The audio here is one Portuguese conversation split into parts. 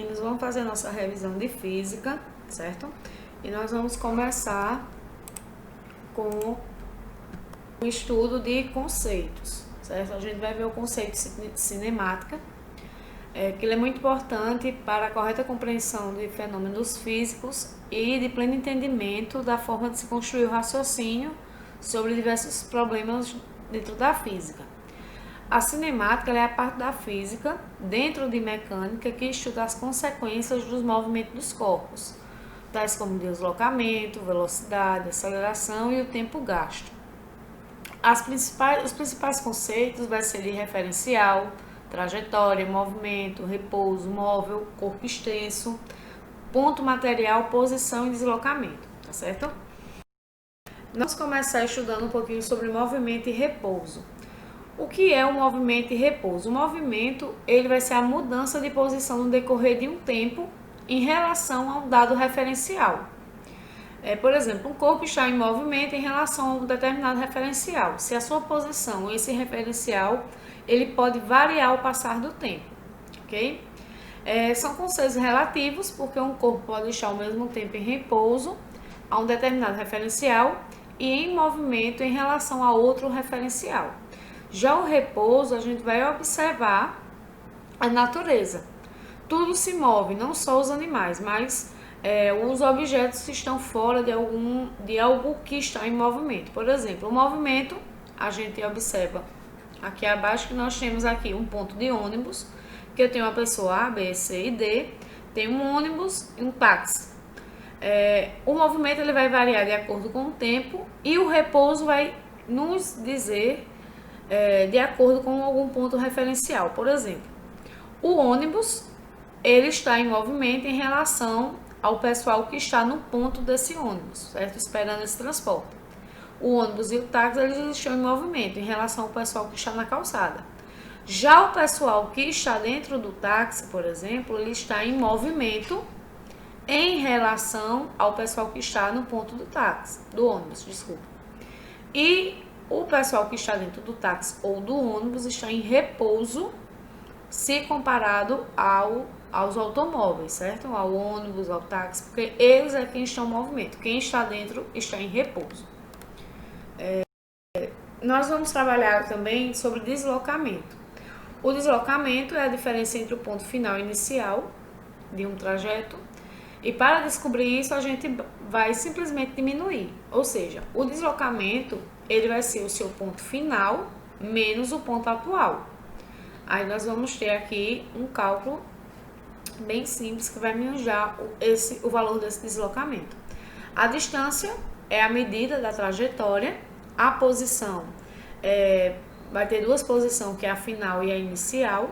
meninos, vamos fazer a nossa revisão de física, certo? E nós vamos começar com o estudo de conceitos, certo? A gente vai ver o conceito de cinemática, que ele é muito importante para a correta compreensão de fenômenos físicos e de pleno entendimento da forma de se construir o raciocínio sobre diversos problemas dentro da física. A cinemática é a parte da física, dentro de mecânica, que estuda as consequências dos movimentos dos corpos, tais como deslocamento, velocidade, aceleração e o tempo gasto. Os principais conceitos vai ser de referencial, trajetória, movimento, repouso, móvel, corpo extenso, ponto material, posição e deslocamento, tá certo? Nós vamos começar estudando um pouquinho sobre movimento e repouso. O que é o movimento e repouso? O movimento, ele vai ser a mudança de posição no decorrer de um tempo em relação a um dado referencial. Por exemplo, um corpo está em movimento em relação a um determinado referencial. Se a sua posição, esse referencial, ele pode variar ao passar do tempo, ok? São conceitos relativos, porque um corpo pode estar ao mesmo tempo em repouso a um determinado referencial e em movimento em relação a outro referencial. Já o repouso, a gente vai observar a natureza. Tudo se move, não só os animais, mas os objetos estão fora de algo que está em movimento. Por exemplo, o movimento, a gente observa aqui abaixo que nós temos aqui um ponto de ônibus, que eu tenho uma pessoa A, B, C e D, tem um ônibus e um táxi. O movimento ele vai variar de acordo com o tempo e o repouso vai nos dizer de acordo com algum ponto referencial. Por exemplo, o ônibus ele está em movimento em relação ao pessoal que está no ponto desse ônibus, certo? Esperando esse transporte. O ônibus e o táxi eles estão em movimento em relação ao pessoal que está na calçada. Já o pessoal que está dentro do táxi, por exemplo, ele está em movimento em relação ao pessoal que está no ponto do táxi, do ônibus, desculpa. E o pessoal que está dentro do táxi ou do ônibus está em repouso se comparado aos automóveis, certo? Ao ônibus, ao táxi, porque eles é quem estão em movimento. Quem está dentro está em repouso. Nós vamos trabalhar também sobre deslocamento. O deslocamento é a diferença entre o ponto final e inicial de um trajeto. E para descobrir isso, a gente vai simplesmente diminuir. Ou seja, o deslocamento ele vai ser o seu ponto final menos o ponto atual. Aí nós vamos ter aqui um cálculo bem simples que vai me dar o valor desse deslocamento. A distância é a medida da trajetória. A posição vai ter duas posições, que é a final e a inicial.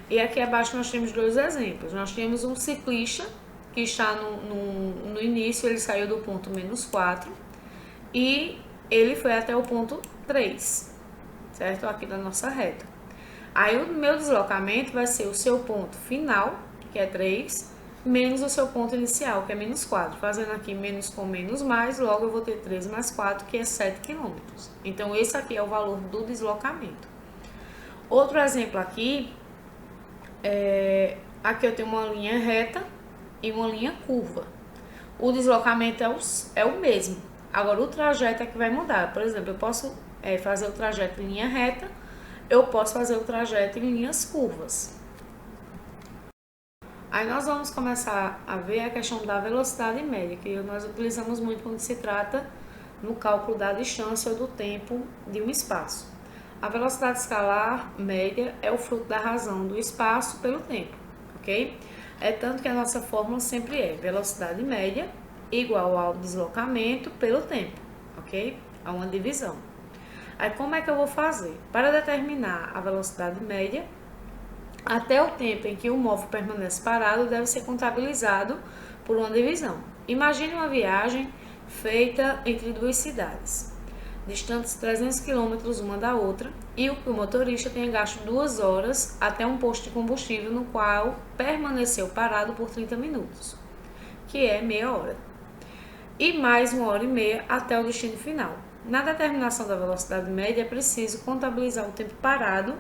E aqui abaixo nós temos dois exemplos. Nós temos um ciclista que está no início, ele saiu do ponto -4 e ele foi até o ponto 3, certo? Aqui da nossa reta. Aí o meu deslocamento vai ser o seu ponto final, que é 3, menos o seu ponto inicial, que é -4. Fazendo aqui menos com menos mais, logo eu vou ter 3 mais 4, que é 7 km. Então, esse aqui é o valor do deslocamento. Outro exemplo aqui, aqui eu tenho uma linha reta e uma linha curva. O deslocamento é o mesmo. Agora, o trajeto é que vai mudar. Por exemplo, eu posso fazer o trajeto em linha reta, eu posso fazer o trajeto em linhas curvas. Aí nós vamos começar a ver a questão da velocidade média, que nós utilizamos muito quando se trata no cálculo da distância ou do tempo de um espaço. A velocidade escalar média é o fruto da razão do espaço pelo tempo, ok? É tanto que a nossa fórmula sempre é velocidade média igual ao deslocamento pelo tempo, ok? Há uma divisão. Aí como é que eu vou fazer? Para determinar a velocidade média, até o tempo em que o móvel permanece parado deve ser contabilizado por uma divisão. Imagine uma viagem feita entre duas cidades, distantes 300 km uma da outra, e o motorista tenha gasto 2 horas até um posto de combustível no qual permaneceu parado por 30 minutos, que é meia hora, e mais 1h30 até o destino final. Na determinação da velocidade média é preciso contabilizar o tempo parado,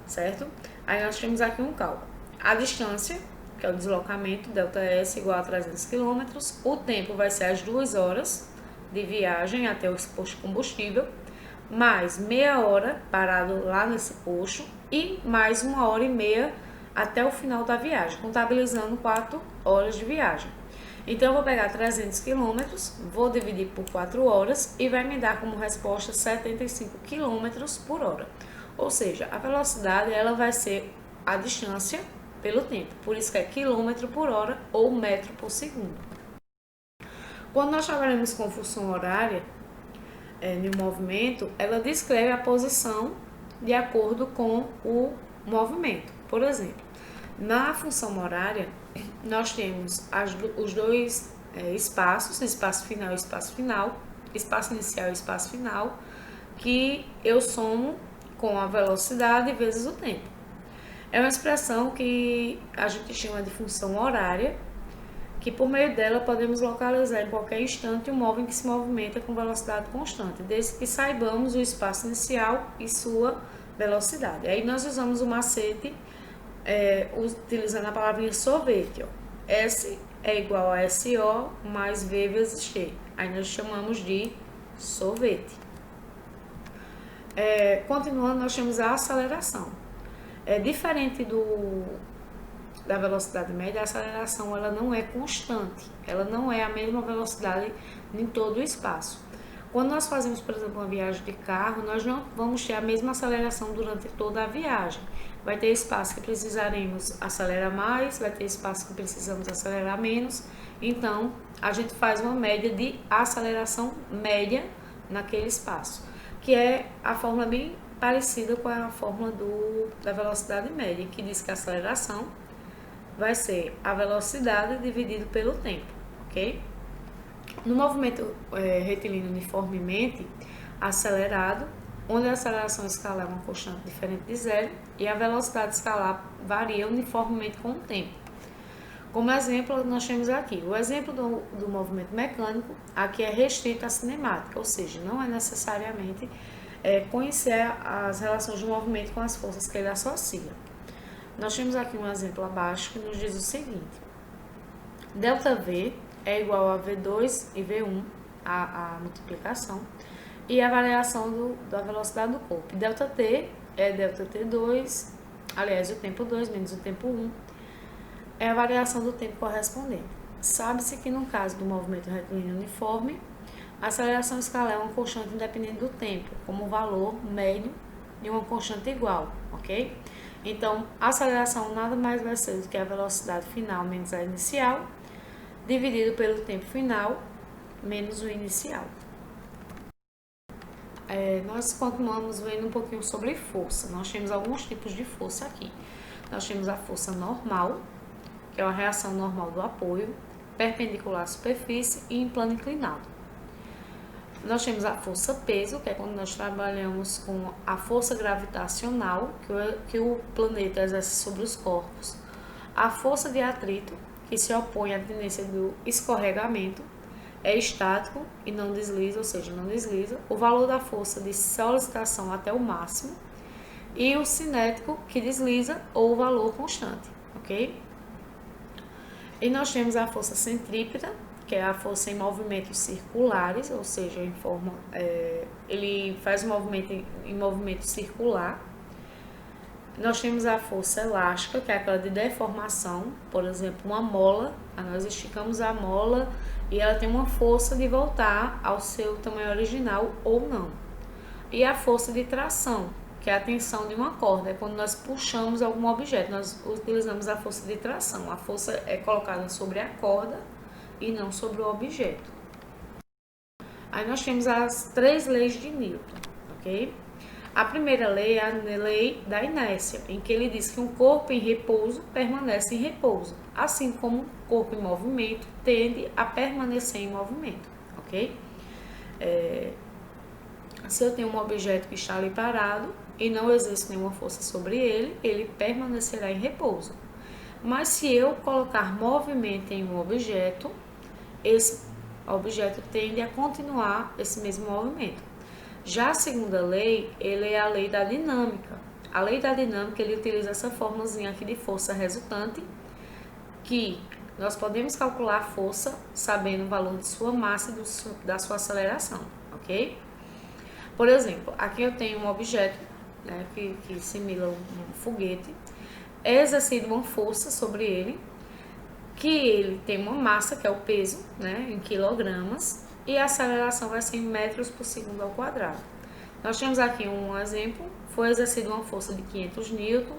certo? Aí nós temos aqui um cálculo. A distância, que é o deslocamento, ΔS igual a 300 km. O tempo vai ser as 2 horas de viagem até o posto de combustível, mais meia hora parado lá nesse posto e mais 1h30 até o final da viagem, contabilizando 4 horas de viagem. Então, eu vou pegar 300 km, vou dividir por 4 horas e vai me dar como resposta 75 km por hora. Ou seja, a velocidade ela vai ser a distância pelo tempo, por isso que é quilômetro por hora ou metro por segundo. Quando nós trabalhamos com função horária, no movimento, ela descreve a posição de acordo com o movimento. Por exemplo, na função horária, nós temos os dois espaços, espaço final e espaço final, espaço inicial e espaço final, que eu somo com a velocidade vezes o tempo. É uma expressão que a gente chama de função horária, que por meio dela podemos localizar em qualquer instante um móvel que se movimenta com velocidade constante, desde que saibamos o espaço inicial e sua velocidade. Aí nós usamos o macete utilizando a palavrinha sorvete. Ó. S é igual a SO mais V vezes T. Aí nós chamamos de sorvete. Continuando, nós temos a aceleração. Diferente da velocidade média, a aceleração ela não é constante, ela não é a mesma velocidade em todo o espaço. Quando nós fazemos, por exemplo, uma viagem de carro, nós não vamos ter a mesma aceleração durante toda a viagem. Vai ter espaço que precisaremos acelerar mais, vai ter espaço que precisamos acelerar menos. Então, a gente faz uma média de aceleração média naquele espaço, que é a fórmula bem parecida com a fórmula da velocidade média, que diz que a aceleração vai ser a velocidade dividido pelo tempo, ok? No movimento retilíneo uniformemente acelerado, onde a aceleração escalar é uma constante diferente de zero e a velocidade escalar varia uniformemente com o tempo. Como exemplo, nós temos aqui o exemplo do movimento mecânico, aqui é restrito à cinemática, ou seja, não é necessariamente conhecer as relações do movimento com as forças que ele associa. Nós temos aqui um exemplo abaixo que nos diz o seguinte: ΔV é igual a V2 e V1, a multiplicação, e a variação da velocidade do corpo. ΔT é ΔT2, aliás, o tempo 2 menos o tempo 1, é a variação do tempo correspondente. Sabe-se que no caso do movimento retilíneo uniforme, a aceleração escalar é uma constante independente do tempo, como o valor médio de uma constante igual, ok? Então, a aceleração nada mais vai ser do que a velocidade final menos a inicial, dividido pelo tempo final menos o inicial. Nós continuamos vendo um pouquinho sobre força. Nós temos alguns tipos de força aqui. Nós temos a força normal, que é uma reação normal do apoio, perpendicular à superfície e em plano inclinado. Nós temos a força peso, que é quando nós trabalhamos com a força gravitacional que o planeta exerce sobre os corpos. A força de atrito, que se opõe à tendência do escorregamento, é estático e não desliza, ou seja, não desliza. O valor da força de solicitação até o máximo. E o cinético, que desliza, ou o valor constante, ok? E nós temos a força centrípeta, que é a força em movimentos circulares, ou seja, ele faz um movimento em movimento circular. Nós temos a força elástica, que é aquela de deformação, por exemplo, uma mola, nós esticamos a mola e ela tem uma força de voltar ao seu tamanho original ou não. E a força de tração, que é a tensão de uma corda, é quando nós puxamos algum objeto, nós utilizamos a força de tração. A força é colocada sobre a corda e não sobre o objeto. Aí nós temos as 3 leis de Newton, ok? A primeira lei é a lei da inércia, em que ele diz que um corpo em repouso permanece em repouso, assim como um corpo em movimento tende a permanecer em movimento, ok? Se eu tenho um objeto que está ali parado e não exerço nenhuma força sobre ele, ele permanecerá em repouso. Mas se eu colocar movimento em um objeto, esse objeto tende a continuar esse mesmo movimento. Já a segunda lei, ele é a lei da dinâmica. A lei da dinâmica, ele utiliza essa formulazinha aqui de força resultante que nós podemos calcular a força sabendo o valor de sua massa e da sua aceleração, ok? Por exemplo, aqui eu tenho um objeto, né, que simula um foguete, é exercida uma força sobre ele, que ele tem uma massa, que é o peso, né, em quilogramas, e a aceleração vai ser em metros por segundo ao quadrado. Nós temos aqui um exemplo, foi exercida uma força de 500 newton,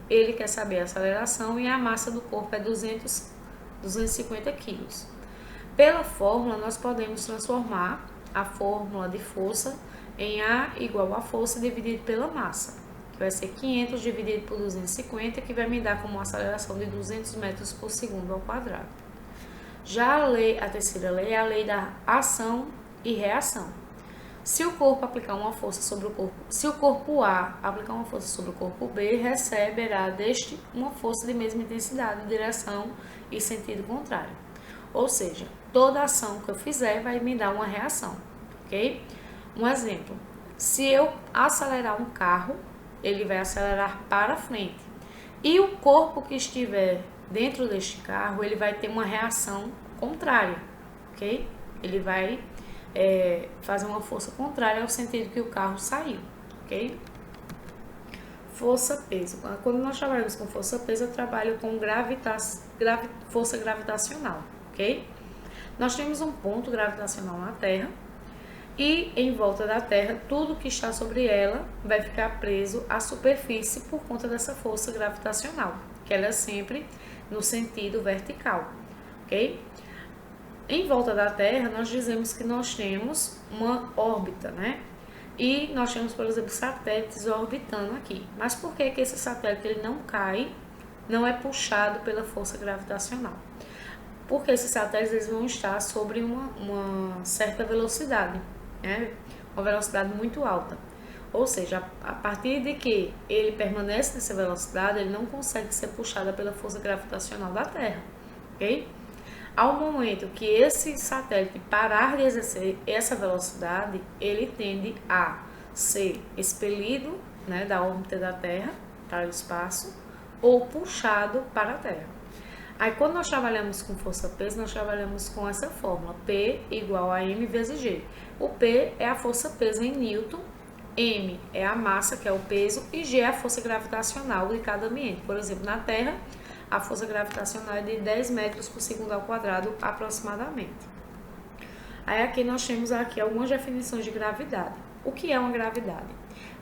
ele quer saber a aceleração e a massa do corpo é 250 quilos. Pela fórmula, nós podemos transformar a fórmula de força em A igual a força dividido pela massa, que vai ser 500 dividido por 250, que vai me dar como uma aceleração de 200 metros por segundo ao quadrado. Já a terceira lei é a lei da ação e reação. Se o corpo aplicar uma força sobre o corpo, se o corpo A aplicar uma força sobre o corpo B, receberá deste uma força de mesma intensidade, direção e sentido contrário. Ou seja, toda ação que eu fizer vai me dar uma reação, ok? Um exemplo, se eu acelerar um carro, ele vai acelerar para frente. E o corpo que estiver dentro deste carro, ele vai ter uma reação contrária, ok? Ele vai fazer uma força contrária ao sentido que o carro saiu, ok? Força-peso. Quando nós trabalhamos com força-peso, eu trabalho com força gravitacional, ok? Nós temos um ponto gravitacional na Terra e em volta da Terra, tudo que está sobre ela vai ficar preso à superfície por conta dessa força gravitacional, que ela é sempre no sentido vertical, ok? Em volta da Terra, nós dizemos que nós temos uma órbita, né? E nós temos, por exemplo, satélites orbitando aqui. Mas por que esse satélite ele não cai, não é puxado pela força gravitacional? Porque esses satélites eles vão estar sobre uma certa velocidade, né? Uma velocidade muito alta. Ou seja, a partir de que ele permanece nessa velocidade, ele não consegue ser puxado pela força gravitacional da Terra, ok? Ao momento que esse satélite parar de exercer essa velocidade, ele tende a ser expelido, né, da órbita da Terra para o espaço ou puxado para a Terra. Aí, quando nós trabalhamos com força-peso, nós trabalhamos com essa fórmula, P igual a M vezes G. O P é a força-peso em Newton, M é a massa, que é o peso, e G é a força gravitacional de cada ambiente. Por exemplo, na Terra, a força gravitacional é de 10 metros por segundo ao quadrado aproximadamente. Aí aqui nós temos aqui algumas definições de gravidade. O que é uma gravidade?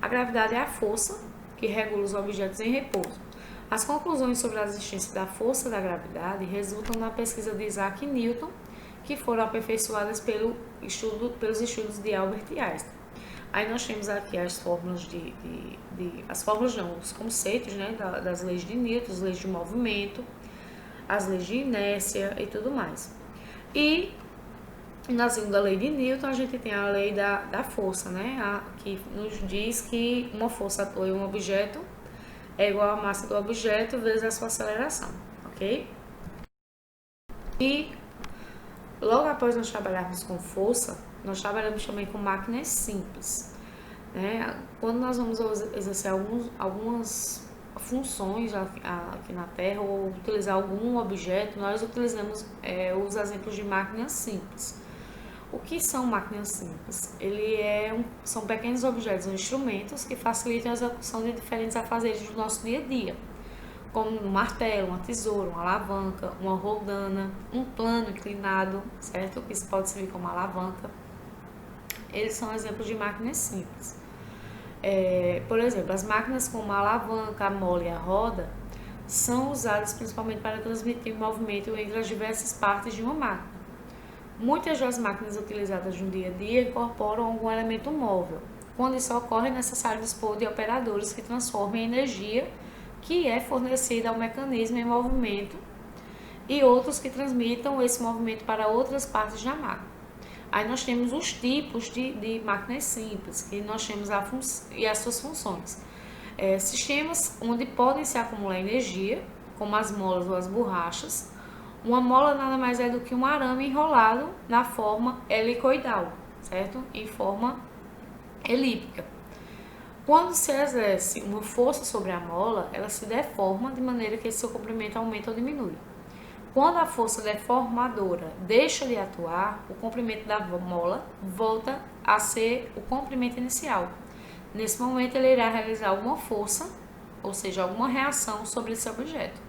A gravidade é a força que regula os objetos em repouso. As conclusões sobre a existência da força da gravidade resultam da pesquisa de Isaac Newton, que foram aperfeiçoadas pelos estudos de Albert Einstein. Aí nós temos aqui as fórmulas os conceitos, né, das leis de Newton, as leis de movimento, as leis de inércia e tudo mais. E na segunda lei de Newton a gente tem a lei da força, né, que nos diz que uma força atua em um objeto é igual à massa do objeto vezes a sua aceleração, ok? E logo após nós trabalharmos com força, nós trabalhamos também com máquinas simples, né? Quando nós vamos exercer algumas funções aqui na Terra ou utilizar algum objeto, nós utilizamos os exemplos de máquinas simples. O que são máquinas simples? São pequenos objetos ou instrumentos que facilitam a execução de diferentes afazeres do nosso dia a dia, como um martelo, uma tesoura, uma alavanca, uma roldana, um plano inclinado, certo? Que isso pode servir como alavanca. Eles são exemplos de máquinas simples. Por exemplo, as máquinas como a alavanca, a mola e a roda são usadas principalmente para transmitir o movimento entre as diversas partes de uma máquina. Muitas das máquinas utilizadas no dia a dia incorporam algum elemento móvel. Quando isso ocorre, é necessário dispor de operadores que transformem a energia que é fornecida ao mecanismo em movimento e outros que transmitam esse movimento para outras partes da máquina. Aí nós temos os tipos de máquinas simples, que nós temos e as suas funções. Sistemas onde podem se acumular energia, como as molas ou as borrachas. Uma mola nada mais é do que um arame enrolado na forma helicoidal, certo? Em forma elíptica. Quando se exerce uma força sobre a mola, ela se deforma de maneira que seu comprimento aumenta ou diminui. Quando a força deformadora deixa de atuar, o comprimento da mola volta a ser o comprimento inicial. Nesse momento, ele irá realizar alguma força, ou seja, alguma reação sobre esse objeto.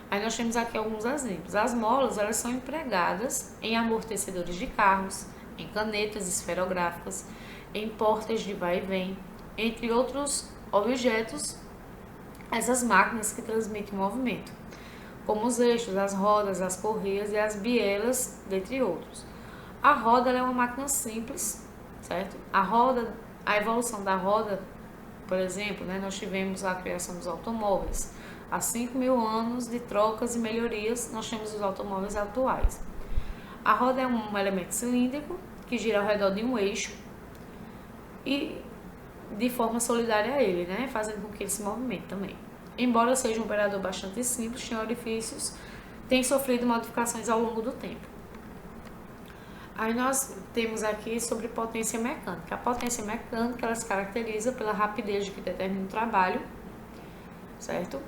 Aí nós temos aqui alguns exemplos. As molas, elas são empregadas em amortecedores de carros, em canetas esferográficas, em portas de vai e vem, entre outros objetos, essas máquinas que transmitem movimento, como os eixos, as rodas, as correias e as bielas, dentre outros. A roda é uma máquina simples, certo? A evolução da roda, por exemplo, nós tivemos a criação dos automóveis. Há 5.000 anos de trocas e melhorias, nós temos os automóveis atuais. A roda é um elemento cilíndrico que gira ao redor de um eixo e de forma solidária a ele, fazendo com que ele se movimente também. Embora seja um operador bastante simples, tem sofrido modificações ao longo do tempo. Aí nós temos aqui sobre potência mecânica. A potência mecânica, ela se caracteriza pela rapidez de que determina o trabalho, certo?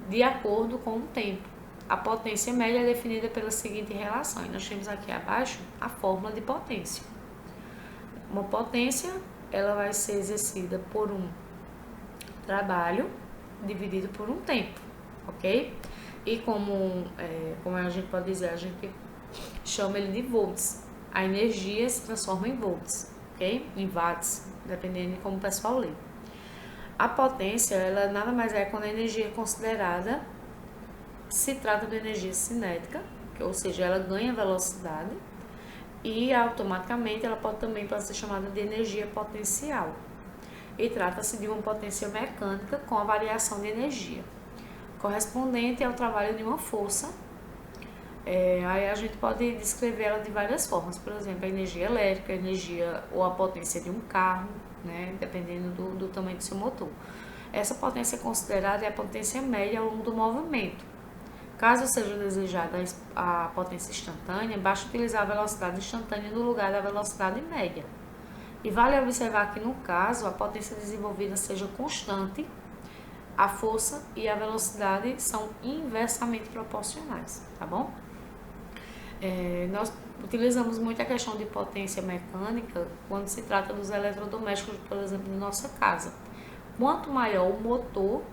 De acordo com o tempo. A potência média é definida pela seguinte relação. E nós temos aqui abaixo a fórmula de potência. Uma potência, ela vai ser exercida por um trabalho dividido por um tempo, ok? E como a gente pode dizer, a gente chama ele de volts. A energia se transforma em volts, ok? Em watts, dependendo de como o pessoal lê. A potência, ela nada mais é quando a energia é considerada, se trata de energia cinética, ou seja, ela ganha velocidade e automaticamente ela também pode ser chamada de energia potencial. E trata-se de uma potência mecânica com a variação de energia, correspondente ao trabalho de uma força. Aí a gente pode descrever ela de várias formas, por exemplo, a energia elétrica, a energia ou a potência de um carro, dependendo do tamanho do seu motor. Essa potência considerada é a potência média ao longo do movimento. Caso seja desejada a potência instantânea, basta utilizar a velocidade instantânea no lugar da velocidade média. E vale observar que no caso a potência desenvolvida seja constante, a força e a velocidade são inversamente proporcionais, tá bom? Nós utilizamos muito a questão de potência mecânica quando se trata dos eletrodomésticos, por exemplo, de nossa casa. Quanto maior o motor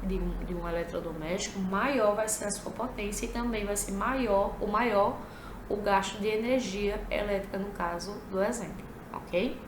de um eletrodoméstico, maior vai ser a sua potência e também vai ser maior o gasto de energia elétrica no caso do exemplo, ok?